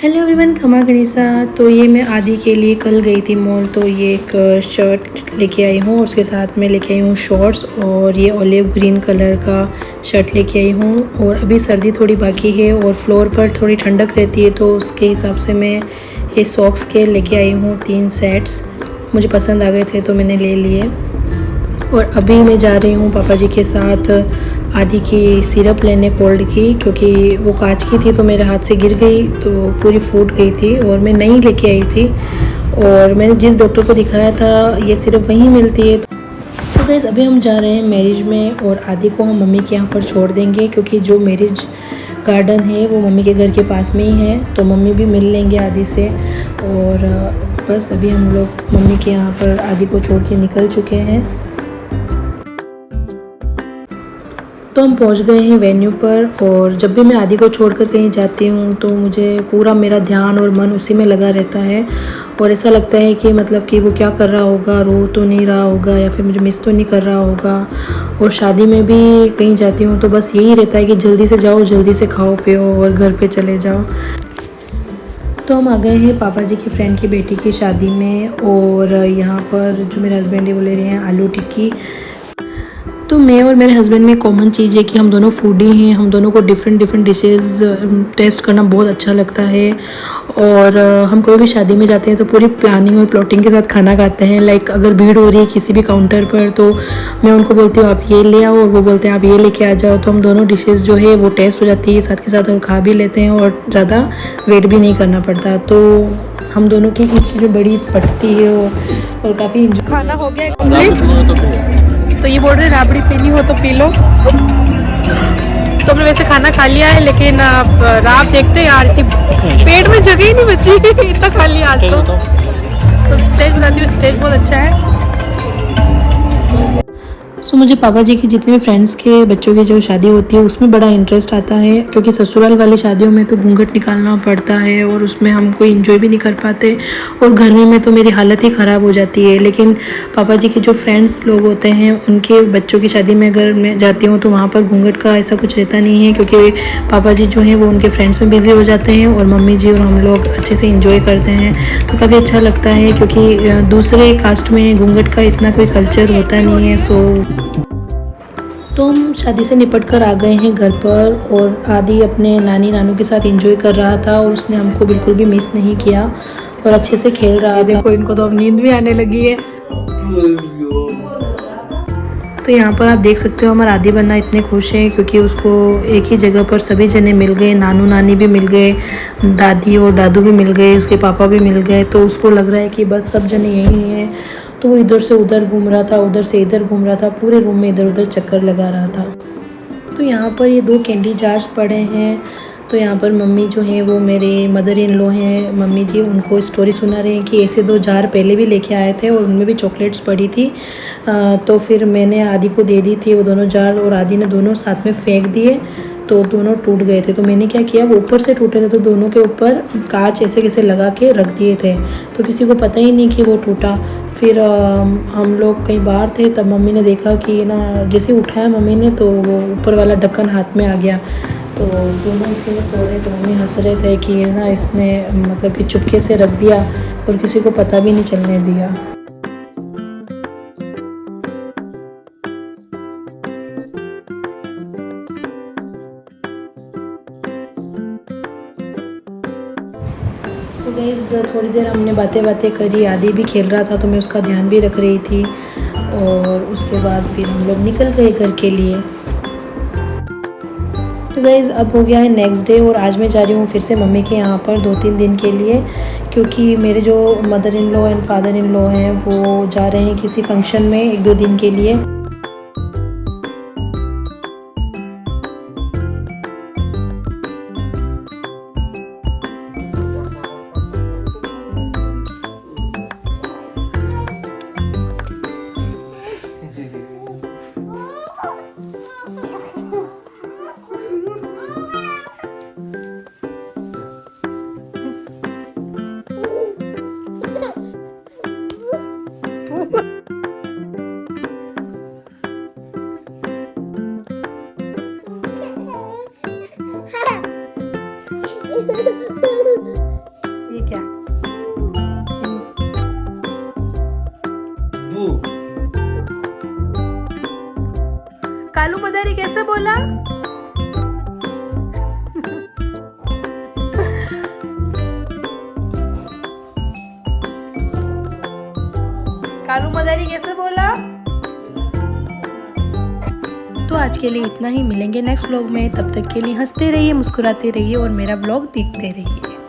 Hello everyone, खमा गनीसा। तो ये मैं आदि के लिए कल गई थी मॉल, तो ये एक शर्ट लेके आई हूँ, उसके साथ में लेके आई हूँ शॉर्ट्स और ये ऑलिव ग्रीन कलर का शर्ट लेके आई हूँ। और अभी सर्दी थोड़ी बाकी है और फ्लोर पर थोड़ी ठंडक रहती है, तो उसके हिसाब से मैं ये सॉक्स के लेके आई हूँ 3 सेट्स। मुझे पसंद आ गए थे तो मैंने ले लिए। और अभी मैं जा रही हूँ पापा जी के साथ आदि की सिरप लेने कोल्ड की, क्योंकि वो कांच की थी तो मेरे हाथ से गिर गई तो पूरी फूट गई थी और मैं नई लेके आई थी। और मैंने जिस डॉक्टर को दिखाया था ये सिरप वहीं मिलती है। तो गाइस अभी हम जा रहे हैं मैरिज में और आदि को हम मम्मी के यहाँ पर छोड़ देंगे, क्योंकि जो मैरिज गार्डन है वो मम्मी के घर के पास में ही है, तो मम्मी भी मिल लेंगे आदि से। और बस अभी हम लोग मम्मी के यहाँ पर आदि को छोड़ के निकल चुके हैं। तो हम पहुंच गए हैं वेन्यू पर। और जब भी मैं आदि को छोड़कर कहीं जाती हूँ तो मुझे पूरा मेरा ध्यान और मन उसी में लगा रहता है, और ऐसा लगता है कि मतलब कि वो क्या कर रहा होगा, रो तो नहीं रहा होगा या फिर मुझे मिस तो नहीं कर रहा होगा। और शादी में भी कहीं जाती हूँ तो बस यही रहता है कि जल्दी से जाओ, जल्दी से खाओ पियो और घर पर चले जाओ। तो हम आ गए हैं पापा जी की फ्रेंड की बेटी की शादी में, और यहाँ पर जो मेरे हस्बैंड है वो ले रहे हैं आलू टिक्की। तो मैं और मेरे हस्बैंड में कॉमन चीज़ है कि हम दोनों फूडी हैं, हम दोनों को डिफरेंट डिफरेंट डिशेस टेस्ट करना बहुत अच्छा लगता है। और हम कोई भी शादी में जाते हैं तो पूरी प्लानिंग और प्लॉटिंग के साथ खाना खाते हैं। लाइक अगर भीड़ हो रही है किसी भी काउंटर पर तो मैं उनको बोलती हूँ आप ये ले आओ, और वो बोलते हैं आप ये लेके आ जाओ, तो हम दोनों डिशेस जो है वो टेस्ट हो जाती है साथ के साथ और खा भी लेते हैं, और ज़्यादा वेट भी नहीं करना पड़ता। तो हम दोनों की इस चीज़ में बड़ी पटती है और काफ़ी खाना हो गया कंप्लीट। तो ये बोल रहे राबड़ी पीनी हो तो पी लो। तो हमने वैसे खाना खा लिया है, लेकिन अब रात देखते हैं यार, इतनी पेट में जगह ही नहीं बची इतना खा लिया आज तो स्टेज बताती हूँ, स्टेज बहुत अच्छा है। सो मुझे पापा जी की जितने भी फ्रेंड्स के बच्चों की जो शादी होती है उसमें बड़ा इंटरेस्ट आता है, क्योंकि ससुराल वाली शादियों में तो घूंघट निकालना पड़ता है और उसमें हम कोई इंजॉय भी नहीं कर पाते, और घर में तो मेरी हालत ही ख़राब हो जाती है। लेकिन पापा जी के जो फ्रेंड्स लोग होते हैं उनके बच्चों की शादी में अगर मैं जाती हूँ तो वहाँ पर घूंघट का ऐसा कुछ रहता नहीं है, क्योंकि पापा जी जो हैं वो उनके फ्रेंड्स में बिज़ी हो जाते हैं और मम्मी जी और हम लोग अच्छे से इंजॉय करते हैं। तो काफ़ी अच्छा लगता है, क्योंकि दूसरे कास्ट में घूंघट का इतना कोई कल्चर होता नहीं है। तो हम शादी से निपट कर आ गए हैं घर पर, और आदि अपने नानी नानू के साथ एंजॉय कर रहा था और उसने हमको बिल्कुल भी मिस नहीं किया और अच्छे से खेल रहा था। देखो इनको तो अब नींद भी आने लगी है। तो यहाँ पर आप देख सकते हो हमारा आदि बन्ना इतने खुश हैं, क्योंकि उसको एक ही जगह पर सभी जने मिल गए, नानू नानी भी मिल गए, दादी और दादू भी मिल गए, उसके पापा भी मिल गए। तो उसको लग रहा है कि बस सब जने यहीं हैं। तो वो इधर से उधर घूम रहा था, उधर से इधर घूम रहा था, पूरे रूम में इधर उधर चक्कर लगा रहा था। तो यहाँ पर ये 2 कैंडी जार्स पड़े हैं। तो यहाँ पर मम्मी जो है वो मेरे मदर इन लॉ हैं, मम्मी जी उनको स्टोरी सुना रहे हैं कि ऐसे 2 जार पहले भी लेके आए थे और उनमें भी चॉकलेट्स पड़ी थी। तो फिर मैंने आदि को दे दी थी वो दोनों जार, और आदि ने दोनों साथ में फेंक दिए तो दोनों टूट गए थे। तो मैंने क्या किया, वो ऊपर से टूटे थे तो दोनों के ऊपर कांच ऐसे कैसे लगा के रख दिए थे, तो किसी को पता ही नहीं कि वो टूटा। फिर हम लोग कहीं बाहर थे तब मम्मी ने देखा कि ना, जैसे उठाया मम्मी ने तो वो ऊपर वाला ढक्कन हाथ में आ गया। तो दोनों इसी में तोड़े, तो मम्मी हंस रहे थे कि ना इसने मतलब कि चुपके से रख दिया और किसी को पता भी नहीं चलने दिया। तो गाइस थोड़ी देर हमने बातें करी, आदि भी खेल रहा था तो मैं उसका ध्यान भी रख रही थी, और उसके बाद फिर हम लोग निकल गए घर के लिए। तो गाइस अब हो गया है नेक्स्ट डे, और आज मैं जा रही हूँ फिर से मम्मी के यहाँ पर 2-3 दिन के लिए, क्योंकि मेरे जो mother in law and father in law हैं वो जा रहे हैं किसी फंक्शन में 1-2 दिन के लिए। क्या? कालू मदारी कैसे बोला? कालू मदारी कैसे बोला? तो आज के लिए इतना ही, मिलेंगे नेक्स्ट व्लॉग में। तब तक के लिए हंसते रहिए, मुस्कुराते रहिए और मेरा व्लॉग देखते रहिए।